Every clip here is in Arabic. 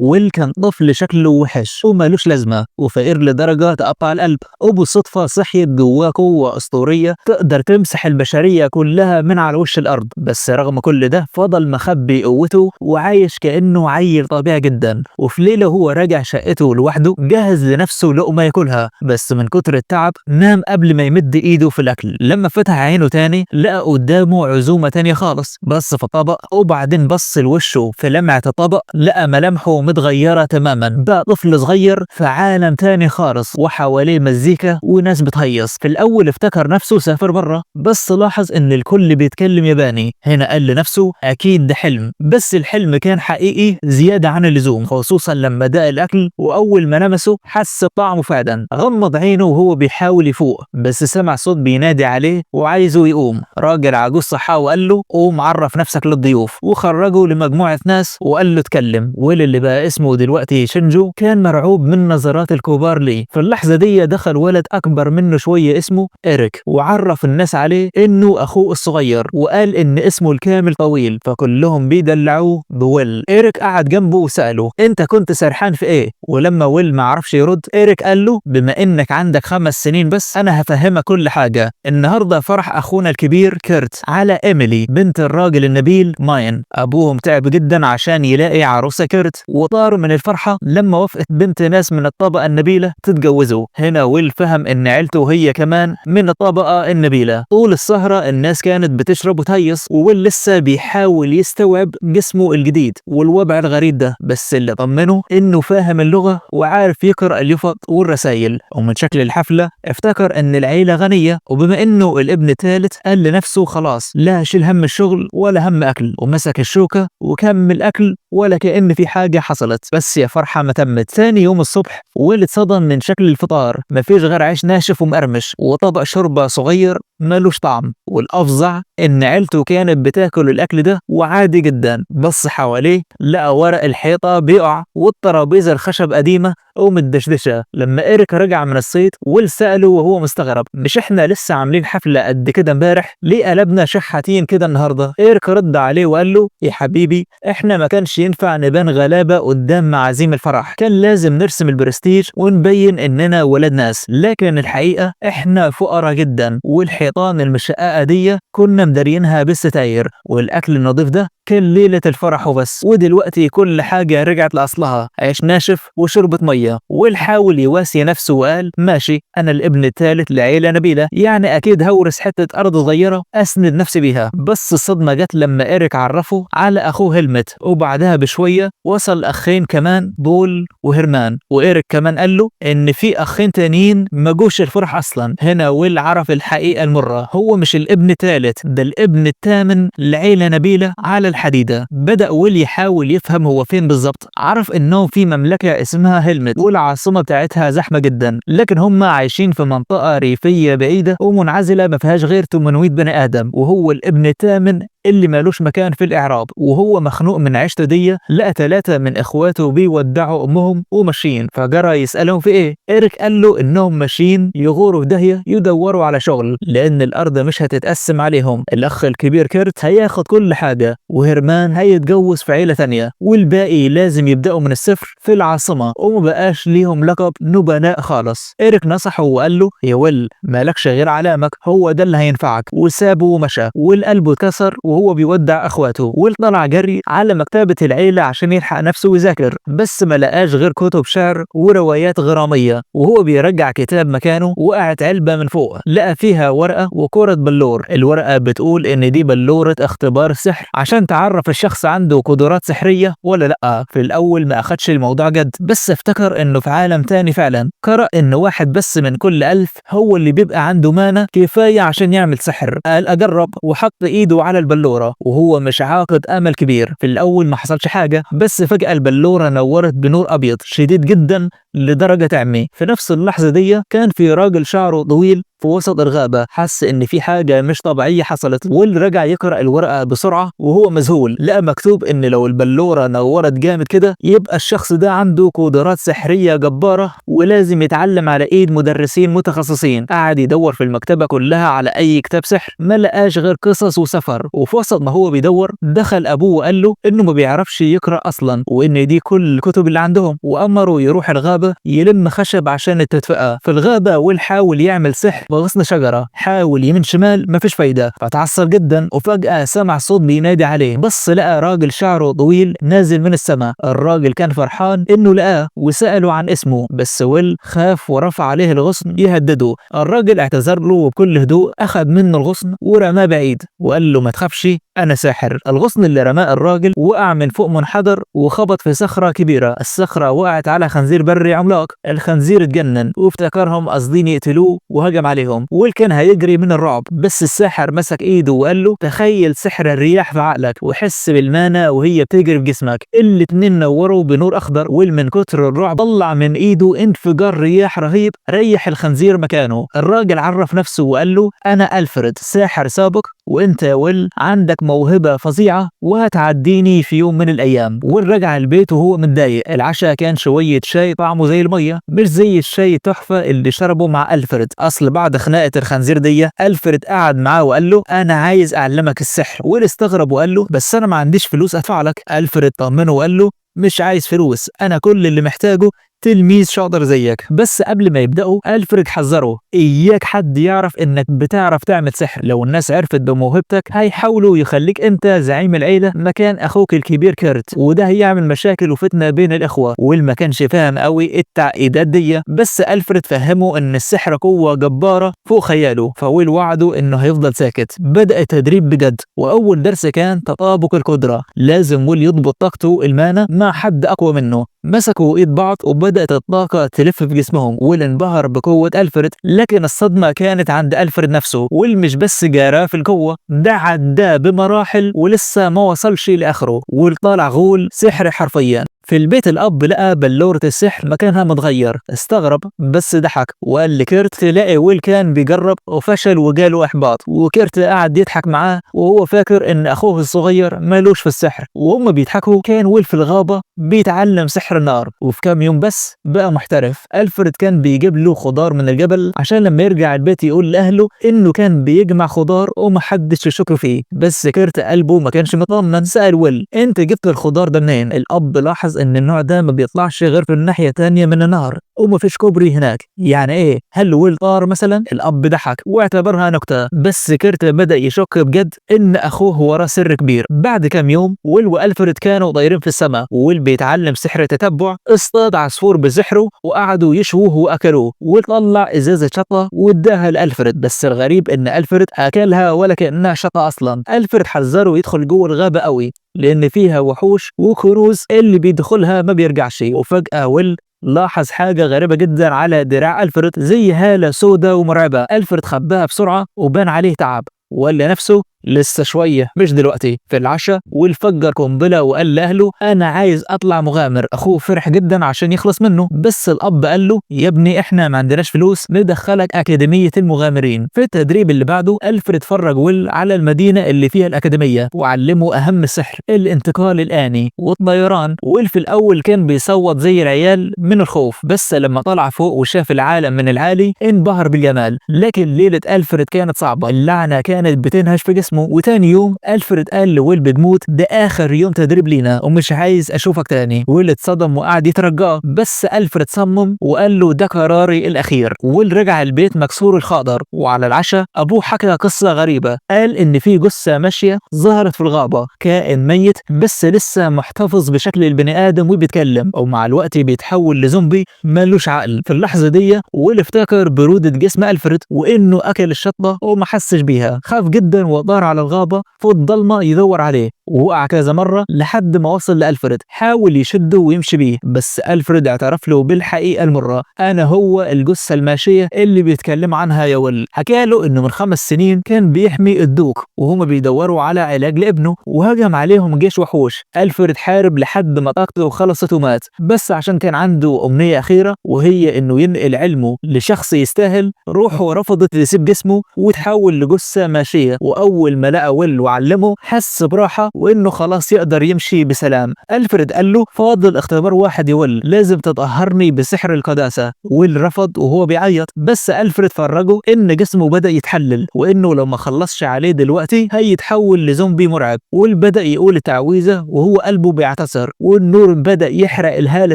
ويل كان طفل شكله وحش ومالوش لازمة وفقير لدرجة تقطع القلب، وبالصدفة صحيت جواه قوة أسطورية تقدر تمسح البشرية كلها من على وش الأرض. بس رغم كل ده فضل مخبي قوته وعايش كأنه عيل طبيعي جدا. وفي ليلة هو راجع شقته لوحده جهز لنفسه لقمة ياكلها، بس من كتر التعب نام قبل ما يمد ايده في الأكل. لما فتح عينه تاني لقى قدامه عزومة تانية خالص، بص في طبق وبعدين بص لوشه في لمعة الطبق لقى ملامحه متغيرة تماما، بقى طفل صغير في عالم تاني خالص وحواليه مزيكا وناس بتهيص. في الأول افتكر نفسه سافر بره، بس لاحظ إن الكل بيتكلم ياباني. هنا قال لنفسه أكيد ده حلم، بس الحلم كان حقيقي زيادة عن اللزوم، خصوصا لما داق الأكل وأول ما لمسه حس بطعمه فعلا. غمض عينه وهو بيحاول يفوق، بس سمع صوت بينادي عليه وعايزه يقوم. راجل عجوز صحاه وقال له قوم عرف نفسك للضيوف، وخرجه لمجموعة ناس وقال له اتكلم. واللي بقى اسمه دلوقتي شينجو كان مرعوب من نظرات الكبار ليه. في اللحظة دي دخل ولد أكبر منه شوية اسمه إيريك وعرف الناس عليه إنه أخوه الصغير، وقال إن اسمه الكامل طويل، فكلهم بيدلعوه بويل. إيريك قعد جنبه وسأله أنت كنت سرحان في إيه؟ ولما ويل ما عرفش يرد إيريك قال له بما إنك عندك 5 سنين بس أنا هفهمك كل حاجة. النهاردة فرح أخونا الكبير كيرت على إيميلي بنت الراجل النبيل ماين. أبوهم تعب جدا عشان يلاقي عروسة كيرت وطاروا من الفرحة لما وافقت بنت ناس من الطبقة النبيلة تتجوزه. هنا ويل فهم إن عيلته هي كمان من الطبقة النبيلة. طول السهرة الناس كانت بتشرب وتهيص، وويل لسه بيحاول يستوعب جسمه الجديد والوضع الغريب ده، بس اللي طمنه إنه فاهم اللغة وعارف يقرأ اليافط والرسايل. ومن شكل الحفلة افتكر إن العيلة غنية، وبما إنه الابن الثالث قال لنفسه خلاص لا شيل هم الشغل ولا هم أكل، ومسك الشوكة وكمل أكل ولا كأن في حاجة حصلت. بس يا فرحة ما تمت. ثاني يوم الصبح ويل اتصدم من شكل الفطار، مفيش غير عيش ناشف ومقرمش وطبق شوربة صغير ملوش طعم. والأفظع إن عيلته كانت بتاكل الأكل ده وعادي جدا. بص حواليه لقى ورق الحيطة بيقع والترابيزة الخشب قديمة ومتدشدشة. لما إيريك رجع من الصيد ويل سأله وهو مستغرب مش إحنا لسه عاملين حفلة قد كده امبارح؟ ليه قلبنا شحاتين كده النهاردة؟ إيريك رد عليه وقال له يا حبيبي إحنا ما كانش ينفع نبان غلابة قدام معازيم الفرح، كان لازم نرسم البرستيج ونبين إننا ولاد ناس، لكن الحقيقة إحنا فقراء جدا، والحيطان المشققة دي كنا مدارينها بالستاير، والأكل النظيف ده كان ليلة الفرح وبس. ودلوقتي كل حاجة رجعت لأصلها، عيش ناشف وشربة مية. والحاول يواسي نفسه وقال ماشي أنا الابن الثالث لعيلة نبيلة، يعني أكيد هورث حتة أرض صغيرة أسند نفسي بيها. بس الصدمة جت لما إيريك عرفه على أخوه هيلمت، وبعدها بشوية وصل أخين كمان بول وهيرمان، وإيريك كمان قال له إن في أخين تانيين ما جوش الفرح أصلا. هنا ويل عرف الحقيقة المرة، هو مش الابن الثالث، ده الابن الثامن لعيلة نبيلة على الحديدة. بدأ ويل يحاول يفهم هو فين بالظبط. عرف انه في مملكة اسمها هيلمت والعاصمة بتاعتها زحمة جدا، لكن هم عايشين في منطقة ريفية بعيدة ومنعزلة ما فيهاش غير 800 بني آدم، وهو الابن الثامن اللي مالوش مكان في الإعراب. وهو مخنوق من عيشته دي لقى 3 من إخواته بيودعوا أمهم وماشيين، فجرى يسألهم في إيه. إيريك قال له إنهم ماشيين يغوروا في داهية يدوروا على شغل، لأن الأرض مش هتتقسم عليهم. الأخ الكبير كيرت هياخد كل حاجة، وهيرمان هيتجوز في عيلة ثانية، والباقي لازم يبدأوا من الصفر في العاصمة ومبقاش ليهم لقب نبلاء خالص. إيريك نصحه وقال له يا ويل مالكش غير علامك، هو ده اللي هينفعك، وسابه ومشى. والقلب اتكسر وهو بيودع اخواته. ويل طلع جري على مكتبة العيلة عشان يلحق نفسه ويذاكر، بس ما لقاش غير كتب شعر وروايات غرامية. وهو بيرجع كتاب مكانه وقعت علبة من فوق لقى فيها ورقة وكرة بلور. الورقة بتقول ان دي بلورة اختبار سحر عشان تعرف الشخص عنده قدرات سحرية ولا لا. في الاول ما اخدش الموضوع جد، بس افتكر انه في عالم تاني فعلا. قرأ ان واحد بس من كل 1000 هو اللي بيبقى عنده مانع كفاية عشان يعمل سحر. قال اجرب وحط ايده على البلورة وهو مش عاقد امل كبير. في الاول ما حصلش حاجه، بس فجاه البلوره نورت بنور ابيض شديد جدا لدرجة تعمي. في نفس اللحظة دي كان في راجل شعره طويل في وسط الغابة حس إن في حاجة مش طبيعية حصلت، واللي رجع يقرأ الورقة بسرعة وهو مذهول. لقى مكتوب إن لو البلورة نورت جامد كده يبقى الشخص ده عنده قدرات سحرية جبارة ولازم يتعلم على إيد مدرسين متخصصين. قعد يدور في المكتبة كلها على أي كتاب سحر، ما لقاش غير قصص وسفر. وفي وسط ما هو بيدور دخل أبوه وقال له إنه ما بيعرفش يقرأ أصلا وإن دي كل الكتب اللي عندهم، وأمره يروح الغابة يلم خشب عشان التدفئة. في الغابة ويل حاول يعمل سحر بغصن شجرة، حاول يمين شمال مفيش فايدة، فتعصب جدا. وفجأة سمع صوت بينادي عليه، بص لقى راجل شعره طويل نازل من السماء. الراجل كان فرحان إنه لقاه وسأله عن اسمه، بس ويل خاف ورفع عليه الغصن يهدده. الراجل اعتذر له وبكل هدوء أخذ منه الغصن ورماه بعيد وقال له ما تخافش أنا ساحر. الغصن اللي رماه الراجل وقع من فوق منحدر وخبط في صخرة كبيرة. الصخرة وقعت على خنزير بري عملاق. الخنزير اتجنن وافتكرهم قاصدين يقتلوه وهجم عليهم، والكن هيجري من الرعب. بس الساحر مسك ايده وقال له تخيل سحر الرياح في عقلك وحس بالمانا وهي بتجري في جسمك. الاتنين نوروا بنور اخضر، ومن كتر الرعب طلع من ايده انفجار رياح رهيب ريح الخنزير مكانه. الراجل عرف نفسه وقال له انا ألفريد ساحر سابق، وانت يا ويل عندك موهبة فظيعة وهتعديني في يوم من الايام. ويل رجع البيت وهو متضايق. العشاء كان شوية شاي طعمه زي المية، مش زي الشاي التحفة اللي شربه مع ألفريد. اصل بعد خناقة الخنزير دي ألفريد قعد معاه وقال له انا عايز اعلمك السحر. ويل استغرب وقال له بس انا ما عنديش فلوس ادفع لك. ألفريد طمنه وقال له مش عايز فلوس، انا كل اللي محتاجه تلميذ شاطر زيك. بس قبل ما يبدأوا ألفريد حذره إياك حد يعرف إنك بتعرف تعمل سحر، لو الناس عرفت بموهبتك هيحاولوا يخليك أنت زعيم العيلة مكان أخوك الكبير كيرت، وده هيعمل مشاكل وفتنة بين الإخوة. ويل ما كانش فاهم قوي التعقيدات دي، بس ألفريد فهمه إن السحر قوة جبارة فوق خياله، فويل وعده إنه هيفضل ساكت. بدأ التدريب بجد، وأول درس كان تطابق القدرة. لازم ويل يضبط طاقته المانا مع حد أقوى منه. مسكوا ايد بعض وبدأت الطاقة تلف في جسمهم. ويل انبهر بقوة ألفريد، لكن الصدمة كانت عند ألفريد نفسه. ويل مش بس جاراه في القوة، ده عداه بمراحل ولسه ما وصلش لآخره. ويل طالع غول سحر حرفيا. في البيت الأب لقى بلورة السحر مكانها متغير، استغرب بس ضحك وقال لكيرت تلاقي ويل كان بيجرب وفشل وجاله إحباط. وكيرت قعد يضحك معاه وهو فاكر إن أخوه الصغير مالوش في السحر. وهم بيضحكوا كان ويل في الغابة بيتعلم سحر النار، وفي كام يوم بس بقى محترف. ألفريد كان بيجيب له خضار من الجبل عشان لما يرجع البيت يقول لأهله إنه كان بيجمع خضار ومحدش يشك فيه. بس كيرت قلبه ما كانش مطمن، سأل ويل أنت جبت الخضار ده منين؟ الأب لاحظ ان النوع ده ما بيطلعش غير في الناحية التانية من النهر ومفيش كوبري هناك. يعني ايه؟ هل ويل طار مثلا؟ الاب ضحك واعتبرها نكتة، بس كيرت بدأ يشك بجد ان اخوه وراه سر كبير. بعد كام يوم ويل وألفريد كانوا طايرين في السماء، ويل بيتعلم سحر التتبع. اصطاد عصفور بسحره وقعدوا يشووه واكلوه. ويل طلع ازازة شطة واداها لألفريد، بس الغريب ان ألفريد اكلها ولا كأنها شطة اصلا. ألفريد حذره يدخل جوه الغابة قوي لأن فيها وحوش وكنوز اللي بيدخلها ما بيرجعش. وفجأة ويل لاحظ حاجة غريبة جدا على دراع ألفريد، زي هالة سودة ومرعبة. ألفريد خباها بسرعة وبان عليه تعب وقال لنفسه لسه شوية مش دلوقتي. في العشاء ويل فجر قنبلة وقال لأهله أنا عايز أطلع مغامر. أخوه فرح جدا عشان يخلص منه، بس الأب قال له يا ابني إحنا ما عندناش فلوس ندخلك أكاديمية المغامرين. في التدريب اللي بعده ألفريد فرج ويل على المدينة اللي فيها الأكاديمية وعلمه أهم سحر الانتقال الآني والطيران. ويل في الأول كان بيصوت زي العيال من الخوف، بس لما طلع فوق وشاف العالم من العالي انبهر بالجمال. لكن ليلة ألفريد كانت صعبة، اللعنة كانت بتنهش في جسمه. وتاني يوم ألفريد قال لويل بتموت، ده آخر يوم تدريب لينا ومش عايز أشوفك تاني. ويل اتصدم وقعد يترجاه، بس ألفريد صمم وقال له ده قراري الأخير. ويل رجع البيت مكسور الخاطر، وعلى العشاء أبوه حكى قصة غريبة. قال إن في جثة ماشية ظهرت في الغابة، كائن ميت بس لسه محتفظ بشكل البني آدم وبيتكلم، ومع الوقت بيتحول لزومبي مالوش عقل. في اللحظة دي ويل افتكر برودة جسم ألفريد وإنه أكل الشطة وما حسش بيها. خاف جدا وطار نار على الغابة في الضلمة يدور عليه، ووقع كذا مرة لحد ما وصل لألفريد. حاول يشده ويمشي بيه، بس ألفريد اعترف له بالحقيقة المرة: أنا هو الجثة الماشية اللي بيتكلم عنها يا ويل. حكى له إنه من 5 سنين كان بيحمي الدوك وهما بيدوروا على علاج لابنه، وهجم عليهم جيش وحوش. ألفريد حارب لحد ما طاقته خلصت ومات، بس عشان كان عنده أمنية أخيرة وهي إنه ينقل علمه لشخص يستاهل. روحه رفضت تسيب جسمه وتحول لجثة ماشية، وأول ما لقى ويل وعلمه حس براحة وإنه خلاص يقدر يمشي بسلام. ألفريد قال له: فاضل اختبار واحد يا ويل، لازم تطهرني بسحر القداسة. ويل رفض وهو بيعيط، بس ألفريد فرجه إن جسمه بدأ يتحلل وإنه لو ما خلصش عليه دلوقتي هيتحول لزومبي مرعب. ويل بدأ يقول التعويذة وهو قلبه بيعتصر، والنور بدأ يحرق الهالة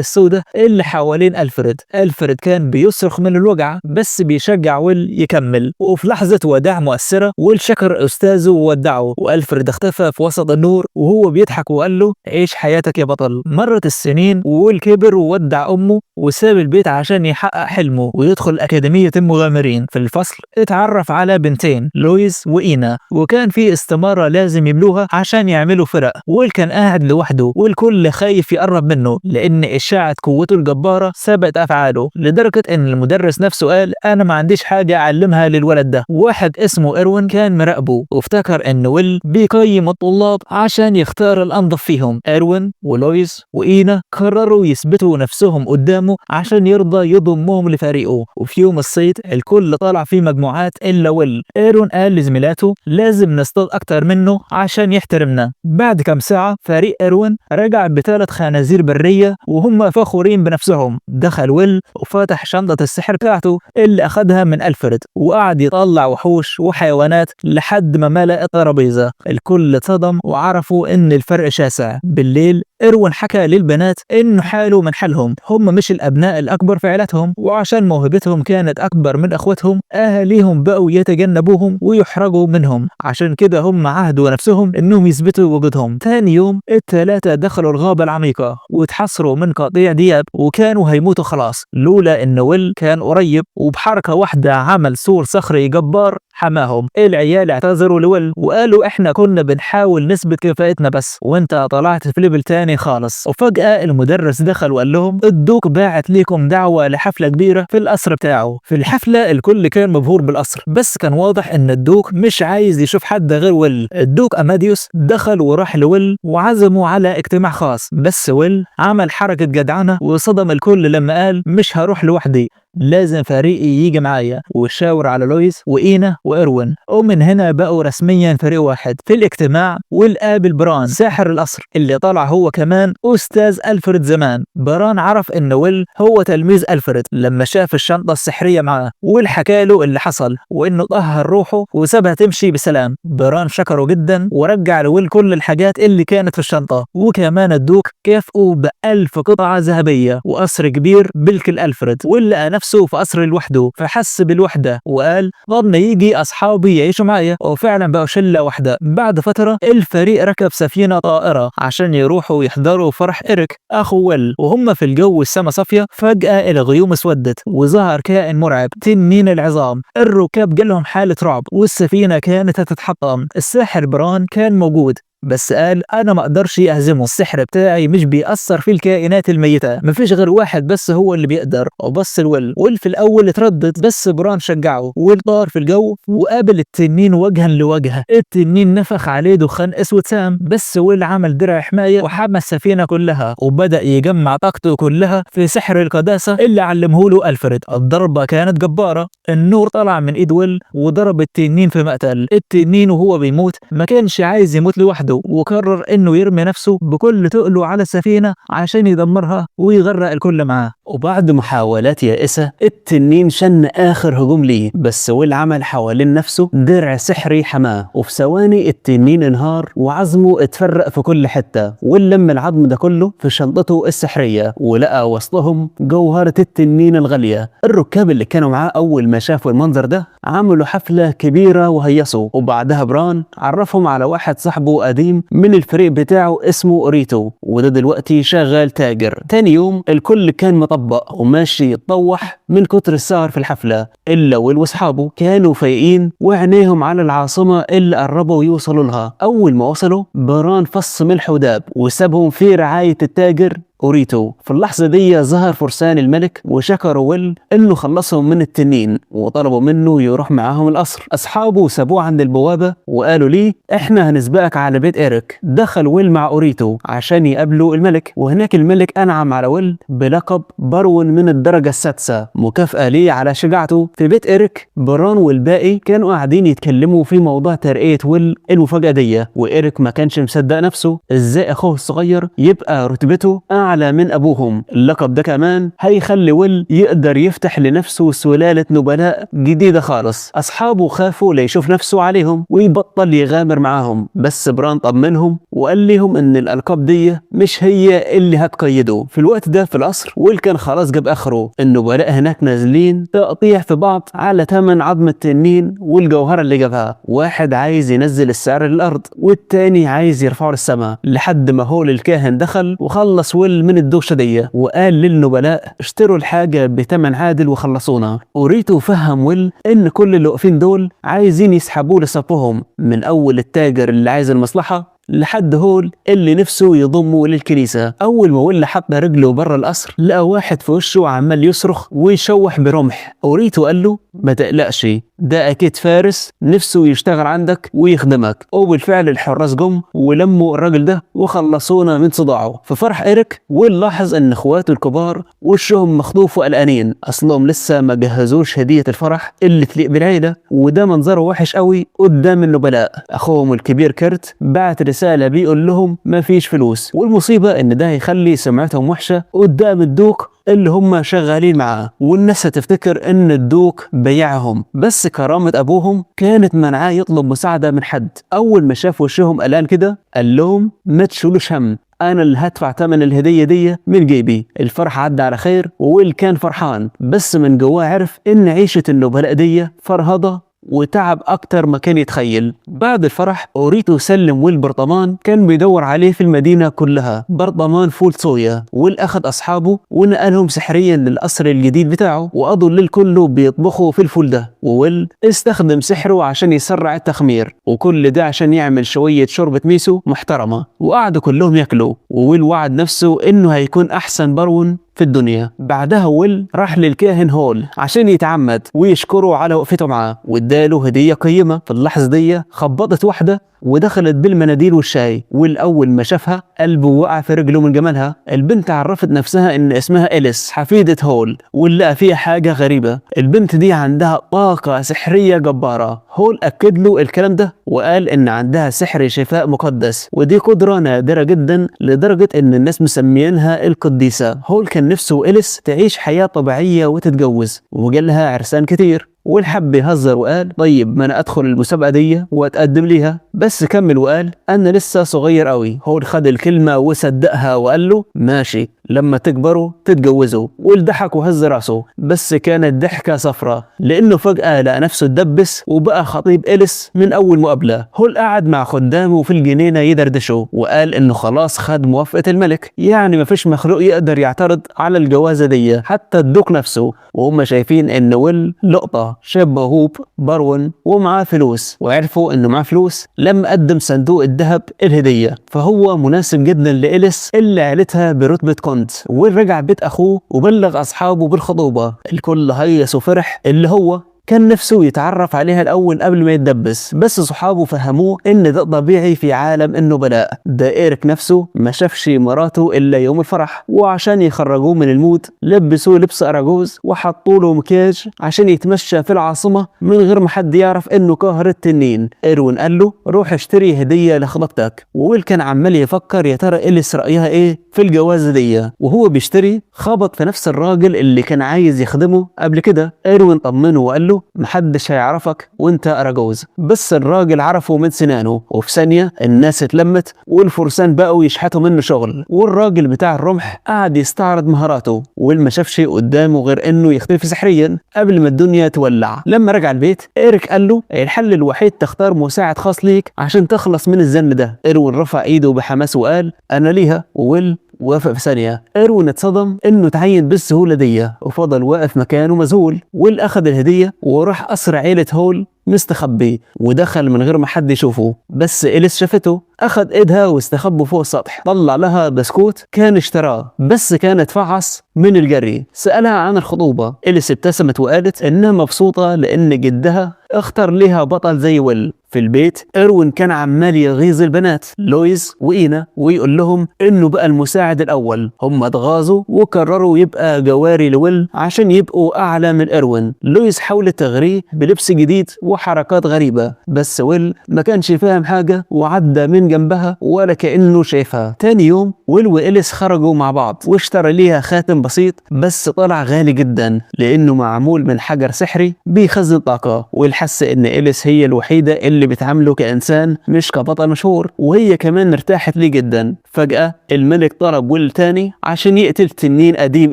السوداء اللي حوالين ألفريد. ألفريد كان بيصرخ من الوجع بس بيشجع ويل يكمل. وفي لحظة وداع مؤثرة ويل شكر أستاذه وودعه، وألفريد اختفى في وسط النور وهو بيضحك وقال له: عيش حياتك يا بطل. مرت السنين وويل كبر وودع أمه وساب البيت عشان يحقق حلمه ويدخل أكاديمية المغامرين. في الفصل اتعرف على بنتين، لويس وإينا، وكان في استمارة لازم يملوها عشان يعملوا فرق. ويل كان قاعد لوحده والكل خايف يقرب منه لأن إشاعة قوته الجبارة سبقت أفعاله، لدرجة إن المدرس نفسه قال: أنا ما عنديش حاجة أعلمها للولد ده. واحد اسمه إيروين كان مراقبه وافتكر إن ويل بيقيم الطلاب عشان يختار الأنظف فيهم. إيروين ولويس وإينا قرروا يثبتوا نفسهم قدامه عشان يرضى يضمهم لفريقه. وفي يوم الصيد الكل طالع في مجموعات إلا ويل. إيروين قال لزميلاته: لازم نصطاد أكتر منه عشان يحترمنا. بعد كام ساعة فريق إيروين رجع ب3 خنازير برية وهم فخورين بنفسهم. دخل ويل وفتح شنطة السحر بتاعته اللي أخدها من ألفريد وقعد يطلع وحوش وحيوانات لحد ما ملأ الترابيزة. الكل اتصدم وعرفوا إن الفرق شاسع. بالليل إيروين حكى للبنات إنه حاله من حالهم، هم مش الأبناء الأكبر في عيلتهم، وعشان موهبتهم كانت أكبر من أخوتهم أهاليهم بقوا يتجنبوهم ويحرجوا منهم. عشان كده هم عهدوا نفسهم إنهم يثبتوا وجودهم. تاني يوم ال3 دخلوا الغابة العميقة واتحصروا من قطيع دياب وكانوا هيموتوا خلاص، لولا إن ويل كان قريب وبحركة واحدة عمل سور صخري جبار حماهم. العيال اعتذروا لويل وقالوا: إحنا كنا بنحاول نثبت كفاءتنا بس، وإنت طلعت في ليفل تاني خالص. وفجأة المدرس دخل وقال لهم: الدوك باعت ليكم دعوة لحفلة كبيرة في القصر بتاعه. في الحفلة الكل كان مبهور بالقصر، بس كان واضح إن الدوك مش عايز يشوف حد غير ويل. الدوك أماديوس دخل وراح لويل وعزموا على اجتماع خاص، بس ويل عمل حركة جدعنة وصدم الكل لما قال: مش هروح لوحدي، لازم فريقي يجي معايا. وشاور على لويس وإينا وإيروين، ومن هنا بقوا رسميا فريق واحد. في الاجتماع ويل قابل بران ساحر القصر اللي طلع هو كمان أستاذ ألفريد زمان. بران عرف إن ويل هو تلميذ ألفريد لما شاف الشنطة السحرية معاه. ويل حكى له اللي حصل وإنه طهر روحه وسابها تمشي بسلام. بران شكره جدا ورجع لويل كل الحاجات اللي كانت في الشنطة، وكمان الدوك كافئوا ب1000 قطعة ذهبية وقصر كبير بالكل ألفريد. ويل لقى نفسه في قصر لوحده فحس بالوحدة وقال: ظن يجي أصحابي يعيشوا معايا. وفعلا بقوا شلة واحدة. بعد فترة الفريق ركب سفينة طائرة عشان يروحوا يحضروا فرح إريك أخو ويل. وهم في الجو السما صافية فجأة الغيوم اسودت وظهر كائن مرعب، تنين العظام. الركاب جالهم حالة رعب والسفينة كانت هتتحطم. الساحر بران كان موجود بس قال: انا ما اقدرش اهزمه، السحر بتاعي مش بيأثر في الكائنات الميتة، مفيش غير واحد بس هو اللي بيقدر. وبص لويل، ويل في الاول اتردد بس بران شجعه. ويل طار في الجو وقابل التنين وجها لوجه. التنين نفخ عليه دخان اسود سام، بس ويل عمل درع حماية وحمى السفينة كلها وبدأ يجمع طاقته كلها في سحر القداسة اللي علمه له ألفريد. الضربة كانت جبارة، النور طلع من ايد ويل وضرب التنين في مقتل. التنين وهو بيموت ما كانش عايز يموت لوحده وقرر انه يرمي نفسه بكل تقله على السفينة عشان يدمرها ويغرق الكل معاه. وبعد محاولات يائسة التنين شن اخر هجوم ليه، بس ويل عمل حوالين نفسه درع سحري حماه، وفي ثواني التنين انهار وعظمه اتفرق في كل حتة. ويل لم العظم ده كله في شنطته السحرية ولقى وسطهم جوهرة التنين الغالية. الركاب اللي كانوا معاه اول ما شافوا المنظر ده عملوا حفلة كبيرة وهيصوا، وبعدها بران عرفهم على واحد صاحبه قديم من الفريق بتاعه اسمه أوريتو، وده دلوقتي شغال تاجر. تاني يوم الكل كان مطبق وماشي يتطوح من كتر السهر في الحفلة، إلا ويل واصحابه كانوا فايقين وعينيهم على العاصمة اللي قربوا يوصلوا لها. أول ما وصلوا بران فص ملح وداب وسابهم في رعاية التاجر أوريتو. في اللحظة دي ظهر فرسان الملك وشكروا ويل إنه خلصهم من التنين وطلبوا منه يروح معاهم القصر. أصحابه سابوه عند البوابة وقالوا ليه إحنا هنسبقك على بيت إيريك. دخل ويل مع أوريتو عشان يقابلوا الملك، وهناك الملك أنعم على ويل بلقب برون من الدرجة السادسة مكافأة ليه على شجاعته. في بيت إيريك بران والباقي كانوا قاعدين يتكلموا في موضوع ترقية ويل المفاجأة دي، وإيريك ما كانش مصدق نفسه إزاي أخوه الصغير يبقى رتبته أعلى من أبوهم. اللقب ده كمان هيخلي ويل يقدر يفتح لنفسه سلالة نبلاء جديدة خالص. أصحابه خافوا ليشوف نفسه عليهم ويبطل يغامر معاهم، بس بران طمنهم وقال لهم إن الألقاب دي مش هي اللي هتقيده. في الوقت ده في القصر ويل كان خلاص جاب آخره، النبلاء هناك نازلين تقطيع في بعض على تمن عظم التنين والجوهرة اللي جابها. واحد عايز ينزل السعر للأرض والتاني عايز يرفعه للسماء، لحد ما هول الكاهن دخل وخلص ويل من الدوشة دي وقال للنبلاء اشتروا الحاجة بتمن عادل وخلصونا. أوريتو فهم ويل إن كل اللي واقفين دول عايزين يسحبوه لصفهم، من أول التاجر اللي عايز المصلحة لحد هول اللي نفسه يضمه للكنيسة. أول ما ويل حط رجله برا القصر لقى واحد في وشه عمال يصرخ ويشوح برمح. أوريتو قال له ما تقلقش، ده أكيد فارس نفسه يشتغل عندك ويخدمك. وبالفعل الحراس جم ولموا الراجل ده وخلصونا من صداعه. في فرح إيريك ويل لاحظ إن إخواته الكبار وشهم مخطوف وقلقانين، أصلهم لسه ما جهزوش هدية الفرح اللي تليق بالعيلة، وده منظره وحش قوي قدام النبلاء. أخوهم الكبير كيرت بعت رسالة بيقول لهم ما فيش فلوس، والمصيبة إن ده هيخلي سمعتهم وحشة قدام الدوق اللي هم شغالين معاه، والناس هتفتكر ان الدوق بيعهم. بس كرامة ابوهم كانت منعاه يطلب مساعدة من حد. اول ما شاف وشهم قلقان كده قال لهم ما تشيلوش هم، انا اللي هدفع ثمن الهدية دي من جيبي. الفرح عدى على خير وويل كان فرحان، بس من جواه عرف ان عيشة النبلاء دي فرهضة وتعب أكتر ما كان يتخيل. بعد الفرح أوريتو سلم ويل برطمان كان بيدور عليه في المدينة كلها، برطمان فول صويا. ويل أخد أصحابه ونقلهم سحريا للقصر الجديد بتاعه، وقضوا الليل كله بيطبخوا في الفول ده. وويل استخدم سحره عشان يسرع التخمير، وكل ده عشان يعمل شوية شوربة ميسو محترمة. وقعدوا كلهم ياكلوا، وويل وعد نفسه إنه هيكون أحسن برون في الدنيا. بعدها ويل راح للكاهن هول عشان يتعمد ويشكره على وقفته معاه، واداله هدية قيمة. في اللحظة دي خبطت واحدة ودخلت بالمناديل والشاي، والأول ما شافها قلبه وقع في رجله من جمالها. البنت عرفت نفسها إن اسمها إليس حفيدة هول، ولقى فيها حاجة غريبة، البنت دي عندها طاقة سحرية جبارة. هول أكد له الكلام ده وقال إن عندها سحر شفاء مقدس، ودي قدرة نادرة جدا لدرجة إن الناس مسميينها القديسة. هول كان نفسه إليس تعيش حياة طبيعية وتتجوز، وجالها عرسان كتير. والحب يهزر وقال طيب ما انا ادخل المسابقه دي واتقدم ليها، بس كمل وقال انا لسه صغير قوي. هول خد الكلمه وصدقها وقال له ماشي لما تكبروا تتجوزوا. والضحك وهز راسه، بس كانت ضحكه صفرة لانه فجاه لقى نفسه اتدبس وبقى خطيب إليس من اول مقابله. هول قعد مع خدامه في الجنينه يدردشوا، وقال انه خلاص خد موافقه الملك، يعني مفيش مخلوق يقدر يعترض على الجوازه دي حتى الدوق نفسه. وهم شايفين ان ويل لقطه شاب هوب برون ومعاه فلوس، وعرفوا انه معاه فلوس لما قدم صندوق الذهب الهديه، فهو مناسب جدا لإليس اللي عيلتها برتبه كونت. ورجع بيت اخوه وبلغ اصحابه بالخطوبه. الكل هيص وفرح، اللي هو كان نفسه يتعرف عليها الأول قبل ما يتدبس، بس صحابه فهموه إن ده طبيعي في عالم النبلاء. ده إيريك نفسه ما شافش مراته إلا يوم الفرح، وعشان يخرجوه من المود لبسوه لبس أراجوز وحطوا له مكياج عشان يتمشى في العاصمة من غير ما حد يعرف إنه قاهر التنين. إيروين قال له روح اشتري هدية لخطيبتك، وويل كان عمال يفكر يا ترى إليس رأيها إيه في الجوازة دي. وهو بيشتري خبط في نفس الراجل اللي كان عايز يخدمه قبل كده. إيروين طمنه وقال له له محدش هيعرفك وانت اراجوز. بس الراجل عرفه من سنانه، وفي ثانية الناس اتلمت والفرسان بقوا يشحتوا منه شغل، والراجل بتاع الرمح قعد يستعرض مهاراته والما شافش قدامه غير انه يختفي سحريا قبل ما الدنيا تولع. لما رجع البيت إيريك قال له الحل الوحيد تختار مساعد خاص ليك عشان تخلص من الزن ده. إيروين رفع ايده بحماس وقال انا ليها، وويل وافق في ثانية. إيروين اتصدم انه تعين بالسهولة دي وفضل واقف مكانه مذهول. ويل اخذ الهدية وراح قصر عيلة هول مستخبي ودخل من غير ما حد يشوفه، بس إليس شافته، اخذ ايدها واستخبوا فوق السطح، طلع لها بسكوت كان اشتراه بس كانت فعص من الجري. سألها عن الخطوبة، إليس ابتسمت وقالت انها مبسوطة لان جدها اختار ليها بطل زي ويل. في البيت إيروين كان عمال يغيظ البنات لويز وإينا ويقول لهم انه بقى المساعد الاول. هم اتغاظوا وقرروا يبقى جواري لويل عشان يبقوا اعلى من إيروين. لويز حاولت تغريه بلبس جديد وحركات غريبة، بس ويل ما كانش فاهم حاجة وعدى من جنبها ولا كأنه شايفها. تاني يوم ويل وإليس خرجوا مع بعض واشترى ليها خاتم بسيط بس طلع غالي جدا لانه معمول من حجر سحري بيخزن طاقة. ويل حس ان إليس هي الوحيدة اللي بتعامله كإنسان مش كبطل مشهور، وهي كمان ارتاحت ليه جدا. فجأة الملك طلب ويل تاني عشان يقتل تنين قديم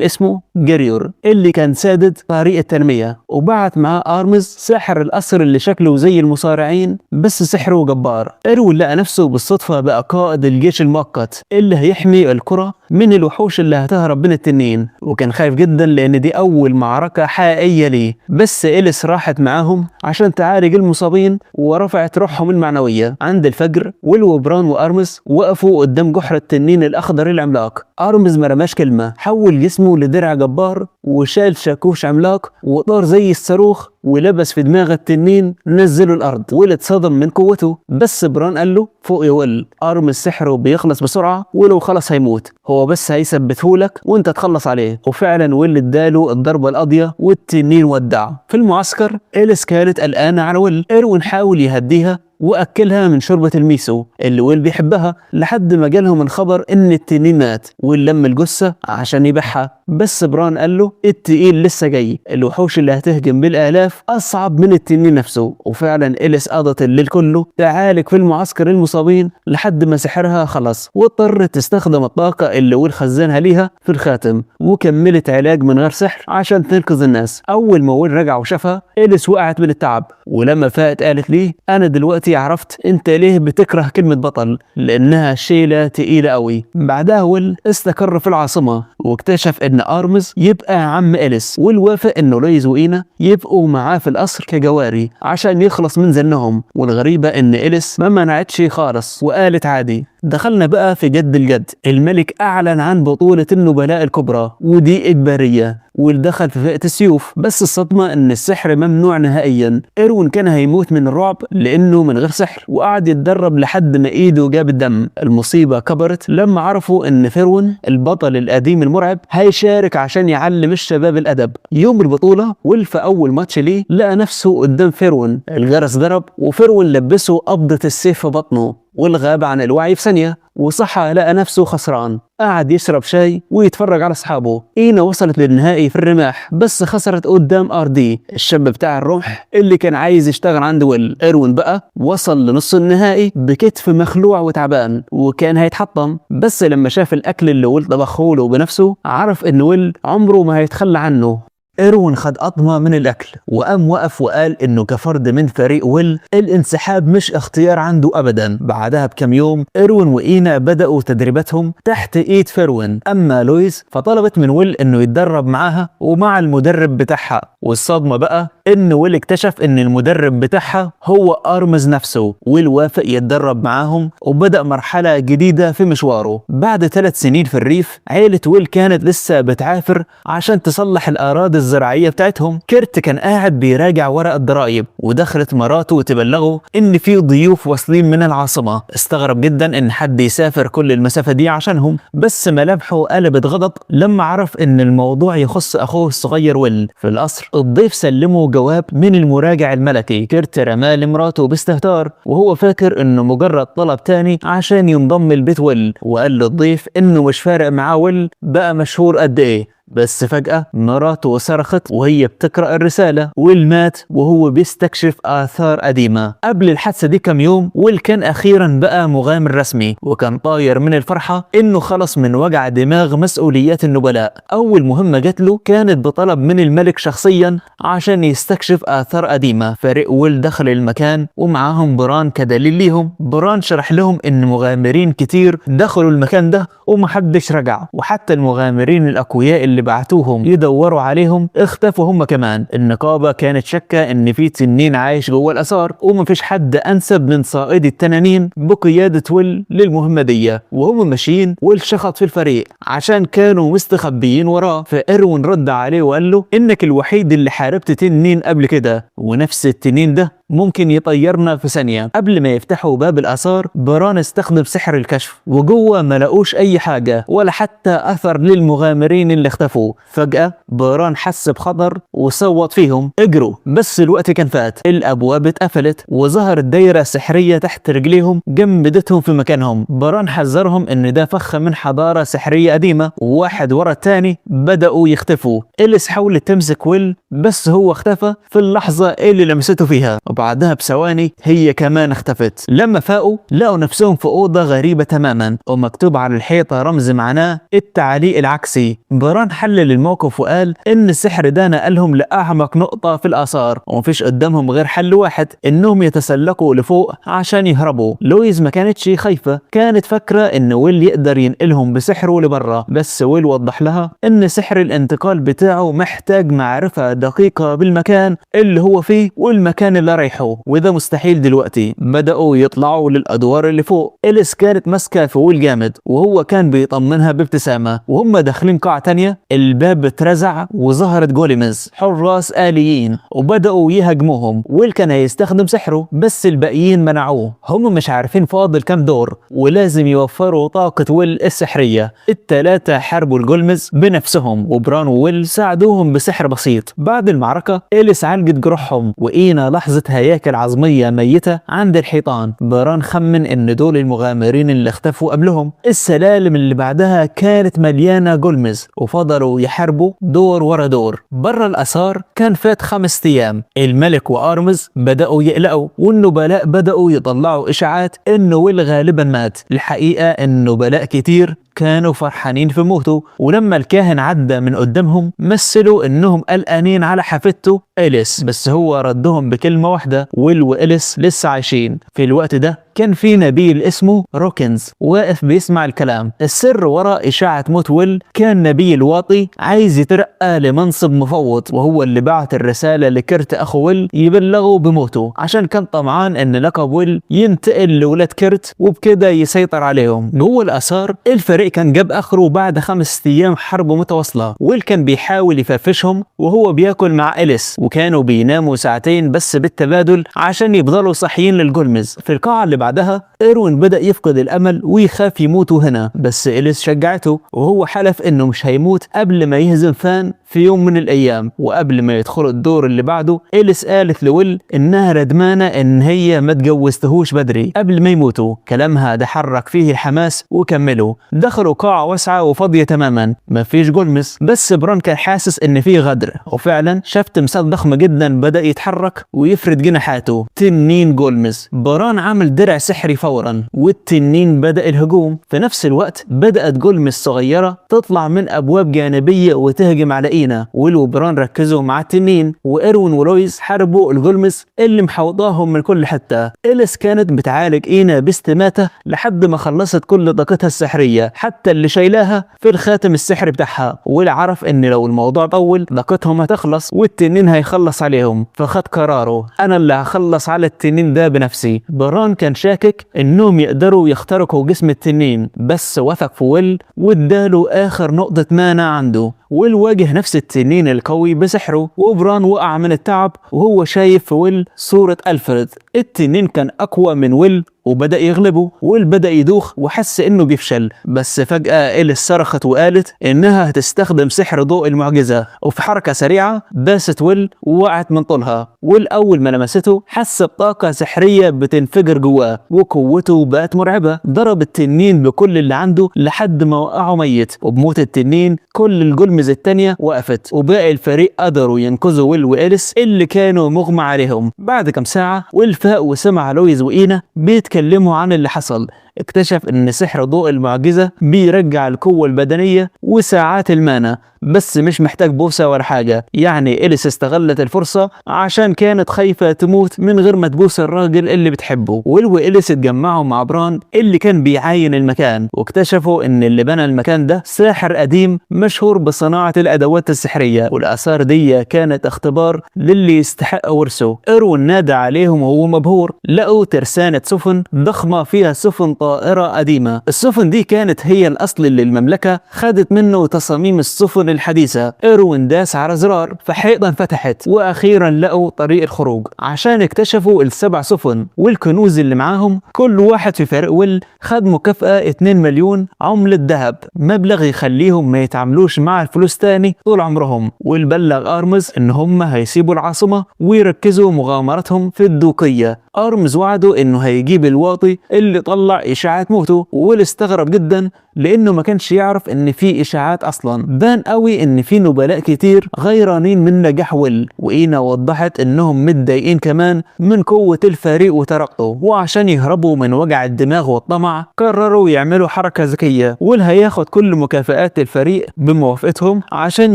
اسمه جريور اللي كان سادد طريق التنمية، وبعت معاه أرمز ساحر القصر اللي شكله زي المصارعين بس سحره جبار. إيروين لقى نفسه بالصدفة بقى قائد الجيش المؤقت اللي هيحمي القرى من الوحوش اللي هتهرب من التنين، وكان خايف جدا لان دي اول معركة حقيقية ليه. بس إليس راحت معاهم عشان تعالج المصابين ورفعت روحهم المعنوية. عند الفجر ويل وبران وأرمز وقفوا قدام جحر التنين الاخضر العملاق. أرمز ما رماش كلمة، حول جسمه لدرع جبار وشال شاكوش عملاق وطار زي الصاروخ ولبس في دماغ التنين نزله الارض. ويل اتصدم من قوته، بس بران قال له فوق يا ويل، ارم سحره بيخلص بسرعه ولو خلص هيموت، هو بس هيثبتهولك وانت تخلص عليه. وفعلا ويل اداله الضربه القاضيه والتنين ودع. في المعسكر إليس كانت قلقانه على ويل. إيروين حاول يهديها واكلها من شوربه الميسو اللي ويل بيحبها لحد ما جالهم الخبر ان التنين مات. ويل لم الجثه عشان يبيعها، بس بران قال له التقيل لسه جاي، الوحوش اللي هتهجم بالالاف اصعب من التنين نفسه. وفعلا إليس قضت الليل كله تعالج في المعسكر المصابين لحد ما سحرها خلص، واضطرت تستخدم الطاقه اللي ويل خزنها ليها في الخاتم وكملت علاج من غير سحر عشان تنقذ الناس. اول ما ويل رجع وشافها إليس وقعت من التعب، ولما فاقت قالت ليه انا دلوقتي عرفت انت ليه بتكره كلمة بطل، لانها شيلة تقيلة قوي. بعدها ويل استقر في العاصمة واكتشف ان أرمز يبقى عم إليس، والوافق انه لويز وإينا يبقوا معاه في القصر كجواري عشان يخلص من زنهم. والغريبة ان إليس ما منعتش خالص وقالت عادي. دخلنا بقى في جد الجد، الملك اعلن عن بطولة النبلاء الكبرى ودي اجبارية، والدخل في فئة السيوف. بس الصدمة ان السحر ممنوع نهائيا. إيروين كان هيموت من الرعب لانه من غير سحر، وقعد يتدرب لحد ما ايده جاب الدم. المصيبة كبرت لما عرفوا ان فيرون البطل القديم المرعب هيشارك عشان يعلم الشباب الادب. يوم البطولة ويل في اول ماتش ليه لقى نفسه قدام فيرون، الجرس ضرب وفيرون لبسه قبضة السيف في بطنه والغاب عن الوعي في ثانية، وصحى لقى نفسه خسران. قعد يشرب شاي ويتفرج على اصحابه. إينا وصلت للنهائي في الرماح بس خسرت قدام RD الشاب بتاع الرمح اللي كان عايز يشتغل عند ويل. إيروين بقى وصل لنص النهائي بكتف مخلوع وتعبان وكان هيتحطم، بس لما شاف الاكل اللي ويل طبخه له بنفسه عرف ان ويل عمره ما هيتخلى عنه. إيروين خد قطمة من الأكل وقام وقف وقال إنه كفرد من فريق ويل الانسحاب مش اختيار عنده أبدا. بعدها بكم يوم إيروين وإينا بدأوا تدريباتهم تحت إيد فيرون. أما لويز فطلبت من ويل إنه يتدرب معاها ومع المدرب بتاعها، والصدمة بقى إن ويل اكتشف إن المدرب بتاعها هو أرمز نفسه. ويل وافق يتدرب معاهم وبدأ مرحلة جديدة في مشواره. بعد 3 سنين في الريف عيلة ويل كانت لسه بتعافر عشان تصلح الأراضي الزراعية بتاعتهم. كيرت كان قاعد بيراجع ورق الضرائب ودخلت مراته وتبلغه ان في ضيوف واصلين من العاصمة. استغرب جدا ان حد يسافر كل المسافة دي عشانهم، بس ملامحه قلبت غضب لما عرف ان الموضوع يخص اخوه الصغير ويل. في القصر الضيف سلمه جواب من المراجع الملكي. كيرت رماه لمراته باستهتار وهو فاكر انه مجرد طلب تاني عشان ينضم لبيت ويل، وقال للضيف انه مش فارق معاه ويل بقى مشهور قد ايه. بس فجأة مراته صرخت وهي بتقرأ الرسالة، ويل مات وهو بيستكشف آثار قديمة. قبل الحادثة دي كم يوم ويل كان أخيرا بقى مغامر رسمي، وكان طاير من الفرحة إنه خلص من وجع دماغ مسؤوليات النبلاء. أول مهمة جات له كانت بطلب من الملك شخصيا عشان يستكشف آثار قديمة. فريق ويل دخل المكان ومعاهم بران كدليل ليهم. بران شرح لهم إن مغامرين كتير دخلوا المكان ده ومحدش رجع، وحتى المغامرين الأقوياء اللي بعتوهم يدوروا عليهم اختفوا هم كمان. النقابة كانت شاكة إن في تنين عايش جوه الآثار، ومفيش حد أنسب من صائد التنانين بقيادة ويل للمهمة دي. وهم ماشيين ويل شخط في الفريق عشان كانوا مستخبيين وراه، فإروين رد عليه وقال له إنك الوحيد اللي حاربت تنين قبل كده، ونفس التنين ده ممكن يطيرنا في ثانية. قبل ما يفتحوا باب الآثار بران استخدم سحر الكشف، وجوه ما لقوش أي حاجة ولا حتى أثر للمغامرين اللي اختفوا. فجأة بران حس بخطر وصوت فيهم اجروا، بس الوقت كان فات. الأبواب اتقفلت وظهرت دايرة سحرية تحت رجليهم جمدتهم في مكانهم. بران حذرهم إن ده فخ من حضارة سحرية قديمة، وواحد ورا التاني بدأوا يختفوا. إليس حاولت تمسك ويل بس هو اختفى في اللحظة اللي لمسته فيها، وبعدها بثواني هي كمان اختفت. لما فاقوا لقوا نفسهم في أوضة غريبة تماما، ومكتوب على الحيطة رمز معناه التعليق العكسي. بران حلل الموقف وقال إن السحر ده نقلهم لأعمق نقطة في الآثار، ومفيش قدامهم غير حل واحد، إنهم يتسلقوا لفوق عشان يهربوا. لويز ما كانتش خايفة، كانت فاكرة إن ويل يقدر ينقلهم بسحره لبرا، بس ويل وضح لها إن سحر الانتقال بتاعه محتاج معرفة دقيقة بالمكان اللي هو فيه والمكان اللي رايحه، وده مستحيل دلوقتي. بدأوا يطلعوا للأدوار اللي فوق. إليس كانت ماسكة في ويل جامد، وهو كان بيطمنها بابتسامة. وهم داخلين قاعة تانية الباب اترزع وظهرت جوليمز حراس آليين وبدأوا يهاجموهم. ويل كان هيستخدم سحره بس الباقيين منعوه. هم مش عارفين فاضل كام دور ولازم يوفروا طاقة ويل السحرية. التلاتة حاربوا الجولمز بنفسهم، وبران وويل ساعدوهم بسحر بسيط. بعد المعركة إليس عالجت جروحهم، وإينا لاحظت هياكل عظمية ميتة عند الحيطان. بران خمن إن دول المغامرين اللي اختفوا قبلهم. السلالم اللي بعدها كانت مليانة جولمز، وفضلوا يحاربوا دور ورا دور. برا الآثار كان فات 5 أيام. الملك وآرمز بدأوا يقلقوا، والنبلاء بدأوا يطلعوا إشاعات إنه ويل غالبا مات. الحقيقة النبلاء كتير كانوا فرحانين في موته، ولما الكاهن عدى من قدامهم مثلوا انهم قلقانين على حفيدته إليس، بس هو ردهم بكلمة واحدة: ويل وإليس لسه عايشين. في الوقت ده كان في نبيل اسمه روكنز واقف بيسمع الكلام. السر وراء إشاعة موت ويل كان نبيل واطي عايز يترقى لمنصب مفوض، وهو اللي بعت الرسالة لكرت أخو ويل يبلغه بموته، عشان كان طمعان ان لقب ويل ينتقل لولاد كرت وبكده يسيطر عليهم. جوه الآثار الفريق كان جاب اخره بعد 5 ايام حرب متواصله. ويل كان بيحاول يفرفشهم وهو بياكل مع إليس، وكانوا بيناموا ساعتين بس بالتبادل عشان يفضلوا صحيين للجولمز. في القاعه اللي بعدها إروين بدأ يفقد الامل ويخاف يموتوا هنا، بس إليس شجعته وهو حلف انه مش هيموت قبل ما يهزم فان في يوم من الايام. وقبل ما يدخلوا الدور اللي بعده إليس قالت لويل انها ندمانه ان هي ما اتجوزتهوش بدري قبل ما يموتوا. كلامها ده حرك فيه الحماس وكملوا. دخلوا قاعة واسعة وفاضية تماما، مفيش جولمز، بس بران كان حاسس ان فيه غدر، وفعلا شاف تمثال ضخم جدا بدأ يتحرك ويفرد جناحاته. تنين جولمز. بران عمل درع سحري فورا والتنين بدأ الهجوم. في نفس الوقت بدأت جولمز صغيرة تطلع من ابواب جانبية وتهجم على إينا. ويل وبران ركزوا مع التنين، وإروين ولويز حاربوا الجولمز اللي محوطاهم من كل حتة. إليس كانت بتعالج إينا باستماتة لحد ما خلصت كل طاقتها السحرية، حتى اللي شايلاها في الخاتم السحري بتاعها. ويل عرف ان لو الموضوع طول طاقتهم هتخلص والتنين هيخلص عليهم، فخد قراره: انا اللي هخلص على التنين ده بنفسي. بران كان شاكك انهم يقدروا يخترقوا جسم التنين، بس وثق في ويل واداله اخر نقطة مانع عنده. ويل واجه نفس التنين القوي بسحره، وبران وقع من التعب وهو شايف في ويل صورة ألفريد التنين كان اقوى من ويل وبدأ يغلبه. ويل بدأ يدوخ وحس انه بيفشل، بس فجأة إليس صرخت وقالت انها هتستخدم سحر ضوء المعجزة، وفي حركة سريعة داست ويل ووقعت من طولها. ويل اول ما لمسته حس بطاقة سحرية بتنفجر جواه وقوته بقت مرعبة. ضرب التنين بكل اللي عنده لحد ما وقعه ميت، وبموت التنين كل الجلمز التانية وقفت، وباقي الفريق قدروا ينقذوا ويل وإليس اللي كانوا مغمى عليهم. بعد كم ساعة ويل فاق وسمع لويز وإينا بيتكلموا عن اللي حصل. اكتشف ان سحر ضوء المعجزة بيرجع القوة البدنية وساعات المانا، بس مش محتاج بوسة ولا حاجة. يعني إليس استغلت الفرصة عشان كانت خايفة تموت من غير ما تبوس الراجل اللي بتحبه. ويل وإليس اتجمعوا مع بران اللي كان بيعاين المكان، واكتشفوا ان اللي بنى المكان ده ساحر قديم مشهور بصناعة الأدوات السحرية، والآثار دي كانت اختبار للي يستحق ورثه. إروين نادى عليهم وهو مبهور. لقوا ترسانة سفن ضخمة فيها سفن طائرة قديمة. السفن دي كانت هي الأصل اللي المملكة خدت منه تصاميم السفن الحديثة. إروين داس على زرار فحيطة انفتحت، وأخيرا لقوا طريق الخروج عشان اكتشفوا ال7 سفن والكنوز اللي معاهم. كل واحد في فريق ويل خد مكافأة 2 مليون عملة ذهب، مبلغ يخليهم ما يتعاملوش مع الفلوس تاني طول عمرهم. ويل بلغ أرمز إن هم هيسيبوا العاصمة ويركزوا مغامرتهم في الدوقية. أرمز وعده إنه هيجيب الواطي اللي طلع إشاعات موته، وويل استغرب جدا لأنه ما كانش يعرف إن في إشاعات أصلا. بان قوي إن في نبلاء كتير غيرانين من نجاح ويل، وإينا وضحت إنهم متضايقين كمان من قوة الفريق وترقه. وعشان يهربوا من وجع الدماغ والطمع قرروا يعملوا حركة ذكية. ويل هياخد كل مكافآت الفريق بموافقتهم عشان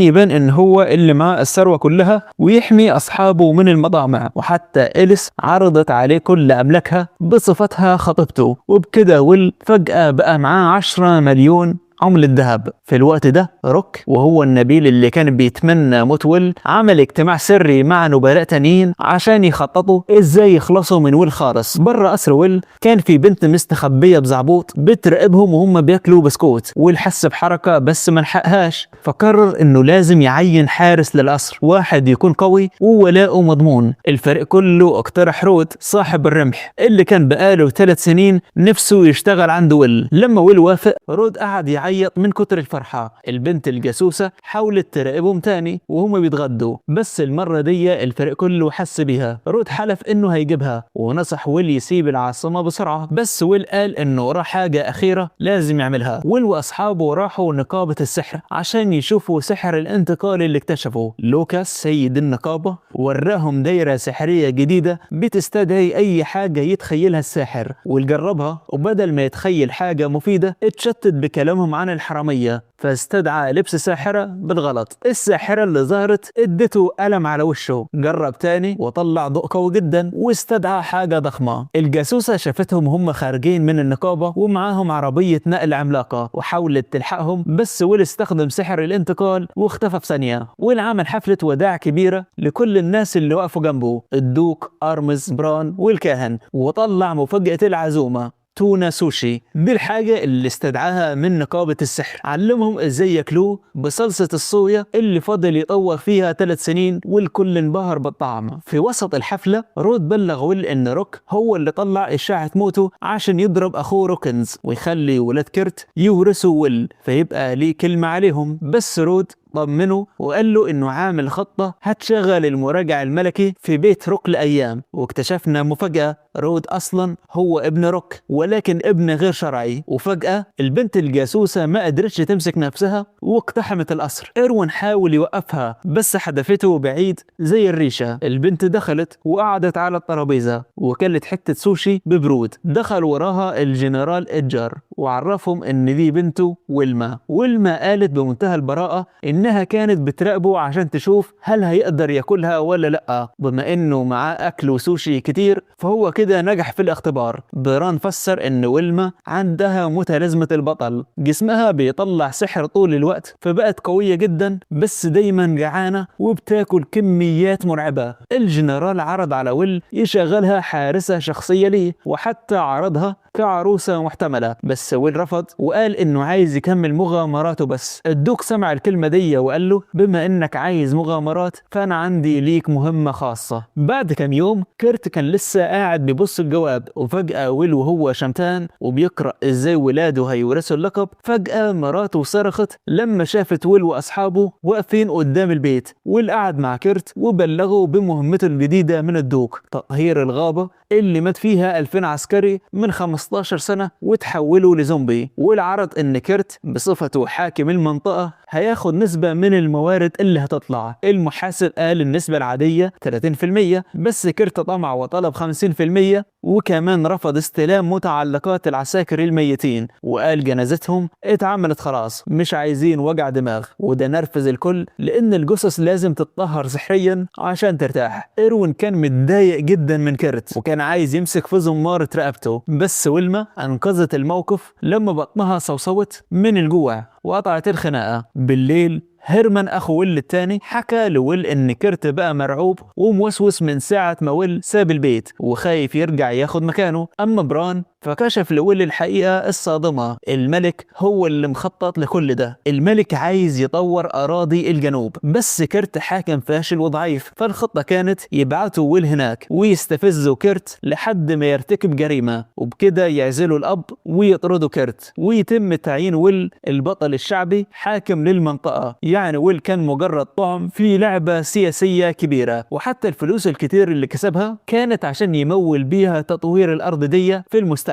يبان إن هو اللي معاه الثروة كلها ويحمي أصحابه من المطامع. وحتى إليس عرضت عليه كل أملاكها بصفتها خطيبته، وبكده ويل فجأة بقى معاه 10 مليون عملة ذهب. في الوقت ده روك وهو النبيل اللي كان بيتمنى موت ويل عمل اجتماع سري مع نبلاء تانيين عشان يخططوا ازاي يخلصوا من ويل خالص. بره قصر ويل كان في بنت مستخبية بزعبوط بتراقبهم وهم بياكلوا بسكوت. ويل حس بحركة بس ما لحقهاش، فقرر انه لازم يعين حارس للقصر، واحد يكون قوي وولاؤه مضمون. الفريق كله اقترح رود صاحب الرمح اللي كان بقاله 3 سنين نفسه يشتغل عند ويل. لما ويل وافق رود قعد يعيط من كتر الفرحة. البنت الجاسوسة حاولت تراقبهم تاني وهم بيتغدوا، بس المرة دي الفريق كله حس بيها. رود حلف انه هيجيبها ونصح ويل يسيب العاصمة بسرعة، بس ويل قال انه وراه حاجة اخيرة لازم يعملها. ويل واصحابه راحوا نقابة السحر عشان يشوفوا سحر الانتقال اللي اكتشفوا. لوكاس سيد النقابة وراهم دايرة سحرية جديدة بتستدعي اي حاجة يتخيلها الساحر، وجربها وبدل ما يتخيل حاجة مفيدة اتشتت بكلامهم عن الحرامية، فاستدعى لبس ساحرة بالغلط. الساحرة اللي ظهرت ادته قلم على وشه، جرب تاني وطلع ضوء قوي جدا واستدعى حاجة ضخمة. الجاسوسة شافتهم هم خارجين من النقابة ومعاهم عربية نقل عملاقة وحاولت تلحقهم، بس ويل استخدم سحر الانتقال واختفى في ثانية. ويل عمل حفلة وداع كبيرة لكل الناس اللي وقفوا جنبه، الدوق، أرمز، بران والكاهن، وطلع مفاجأة العزومة تونة سوشي. دي الحاجة اللي استدعاها من نقابة السحر، علمهم ازاي ياكلوه بصلصة الصويا اللي فضل يطور فيها 3 سنين، والكل انبهر بالطعم. في وسط الحفلة رود بلغ ويل ان روك هو اللي طلع اشاعة موته عشان يضرب اخوه روكنز ويخلي ولاد كيرت يورثوا ويل فيبقى ليه كلمة عليهم. بس رود طمنه وقال له انه عامل خطة هتشغل المراجع الملكي في بيت روك لأيام. واكتشفنا مفاجأة، رود اصلا هو ابن روك ولكن ابن غير شرعي. وفجأة البنت الجاسوسة ما قدرتش تمسك نفسها واقتحمت القصر. إروين حاول يوقفها بس حدفته بعيد زي الريشة. البنت دخلت وقعدت على الترابيزة وكلت حتة سوشي ببرود. دخل وراها الجنرال إدجار وعرفهم ان دي بنته ويلما. ويلما قالت بمنتهى البراءة انها كانت بتراقبه عشان تشوف هل هيقدر ياكلها ولا لا، بما انه معاه اكل وسوشي كتير فهو كده نجح في الاختبار. بران فسر ان ويلما عندها متلازمة البطل، جسمها بيطلع سحر طول الوقت فبقت قوية جدا بس دايما جعانة وبتاكل كميات مرعبة. الجنرال عرض على ويل يشغلها حارسة شخصية ليه، وحتى عرضها كعروسة محتملة، بس ويل رفض وقال انه عايز يكمل مغامراته. بس الدوق سمع الكلمة دي وقال له بما انك عايز مغامرات فانا عندي ليك مهمة خاصة. بعد كام يوم كيرت كان لسه قاعد بيبص الجواب، وفجأة ويل وهو شمتان وبيقرأ ازاي ولاده هيورثوا اللقب، فجأة مراته صرخت لما شافت ويل واصحابه واقفين قدام البيت. ويل قعد مع كيرت وبلغه بمهمته الجديدة من الدوق، تطهير الغابة اللي مات فيها 2000 عسكري من 15 سنة وتحولوا لزومبي. والعرض ان كيرت بصفته حاكم المنطقة هياخد نسبة من الموارد اللي هتطلع. المحاسب قال النسبة العادية 30%، بس كيرت طمع وطلب 50%، وكمان رفض استلام متعلقات العساكر الميتين وقال جنازتهم اتعملت خلاص، مش عايزين وجع دماغ. وده نرفز الكل لان الجثث لازم تتطهر سحريا عشان ترتاح. إيروين كان متضايق جدا من كيرت وكان عايز يمسك في زمارة رقبته، بس ويلما انقذت الموقف لما بطنها صوصوت من الجوع وقطعت الخناقة. بالليل هيرمان اخو ويل التاني حكى لويل ان كيرت بقى مرعوب وموسوس من ساعة ما ويل ساب البيت وخايف يرجع ياخد مكانه. اما بران فكشف لويل الحقيقة الصادمة، الملك هو اللي مخطط لكل ده. الملك عايز يطور اراضي الجنوب، بس كيرت حاكم فاشل وضعيف، فالخطة كانت يبعتوا ويل هناك ويستفزوا كيرت لحد ما يرتكب جريمة، وبكده يعزلوا الاب ويطردوا كيرت ويتم تعيين ويل البطل الشعبي حاكم للمنطقة. يعني ويل كان مجرد طعم في لعبة سياسية كبيرة، وحتى الفلوس الكتير اللي كسبها كانت عشان يمول بيها تطوير الأرض دي في المستقبل.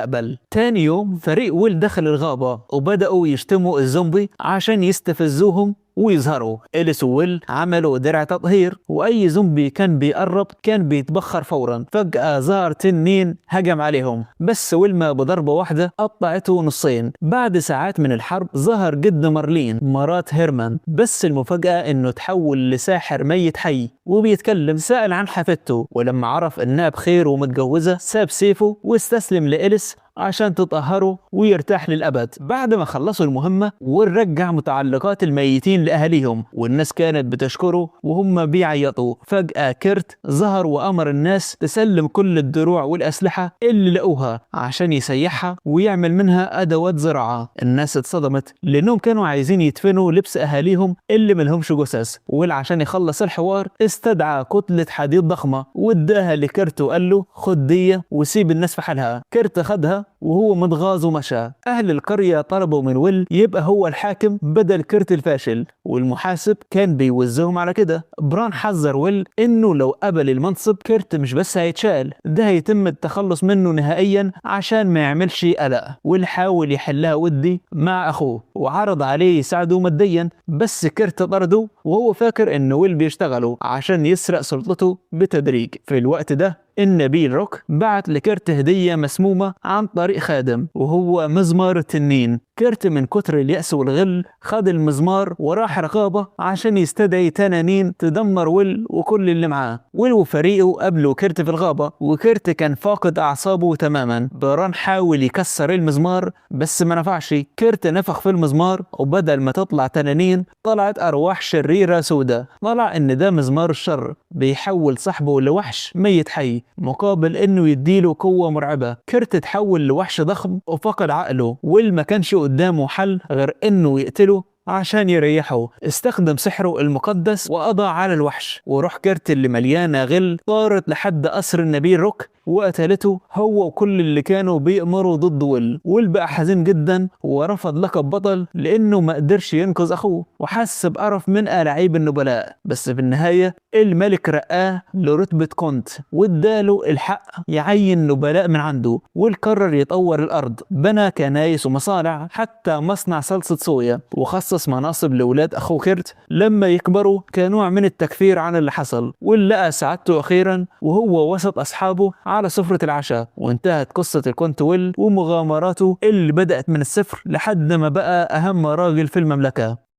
تاني يوم فريق ويل دخل الغابة وبدأوا يشتموا الزومبي عشان يستفزوهم ويظهروا. إليس وويل عملوا درع تطهير وأي زومبي كان بيقرب كان بيتبخر فورا. فجأة ظهر تنين هجم عليهم، بس ويلما بضربة واحدة قطعته نصين. بعد ساعات من الحرب ظهر جد مارلين مرات هيرمان، بس المفاجأة إنه تحول لساحر ميت حي وبيتكلم. سأل عن حفيدته ولما عرف إنها بخير ومتجوزة ساب سيفه واستسلم لإليس عشان تطهره ويرتاح للأبد. بعد ما خلصوا المهمة ورجع متعلقات الميتين لأهليهم والناس كانت بتشكره وهم بيعيطوا. فجأة كيرت ظهر وأمر الناس تسلم كل الدروع والأسلحة اللي لقوها عشان يسيحها ويعمل منها أدوات زراعة. الناس اتصدمت لأنهم كانوا عايزين يدفنوا لبس أهاليهم اللي ملهمش جثث، وعشان يخلص الحوار استدعى كتلة حديد ضخمة واداها لكيرت وقال له خد دي وسيب الناس في حالها. كيرت خدها وهو متغاظ ومشى. أهل القرية طلبوا من ويل يبقى هو الحاكم بدل كيرت الفاشل، والمحاسب كان بيوزهم على كده. بران حذر ويل إنه لو قبل المنصب كيرت مش بس هيتشال، ده هيتم التخلص منه نهائيا عشان ما يعملش قلق. ويل حاول يحلها ودي مع أخوه وعرض عليه يساعده ماديا، بس كيرت طرده وهو فاكر إنه ويل بيشتغله عشان يسرق سلطته بتدريج. في الوقت ده النبيل روك بعت لكيرت هدية مسمومة عن طريق خادم وهو مزمار التنين. كيرت من كتر اليأس والغل خد المزمار وراح رقابة عشان يستدعي تنانين تدمر ويل وكل اللي معاه. ويل وفريقه قابلوا كيرت في الغابة وكيرت كان فاقد أعصابه تماما. بران حاول يكسر المزمار بس ما نفعش. كيرت نفخ في المزمار وبدل ما تطلع تنانين طلعت أرواح شريرة سودة. طلع إن ده مزمار الشر بيحول صاحبه لوحش ميت حي مقابل انه يديله قوة مرعبة. كيرت تحول لوحش ضخم وفقد عقله. ويل ما كانش قدامه حل غير انه يقتله عشان يريحه. استخدم سحره المقدس وقضى على الوحش، وروح كيرت اللي مليانة غل طارت لحد قصر النبيل روك وقتلته هو وكل اللي كانوا بيأمروا ضد ويل. ويل بقى حزين جدا ورفض لقب بطل لانه ما قدرش ينقذ اخوه وحس بقرف من ألاعيب النبلاء. بس في النهاية الملك رقاه لرتبة كونت واداله الحق يعين نبلاء من عنده. ويل قرر يطور الارض، بنى كنايس ومصانع حتى مصنع صلصة صويا، وخصص مناصب لولاد اخوه كيرت لما يكبروا كنوع من التكفير عن اللي حصل. ويل لقى سعادته اخيرا وهو وسط اصحابه على سفرة العشاء. وانتهت قصة الكونت ويل ومغامراته اللي بدأت من الصفر لحد ما بقى أهم راجل في المملكة.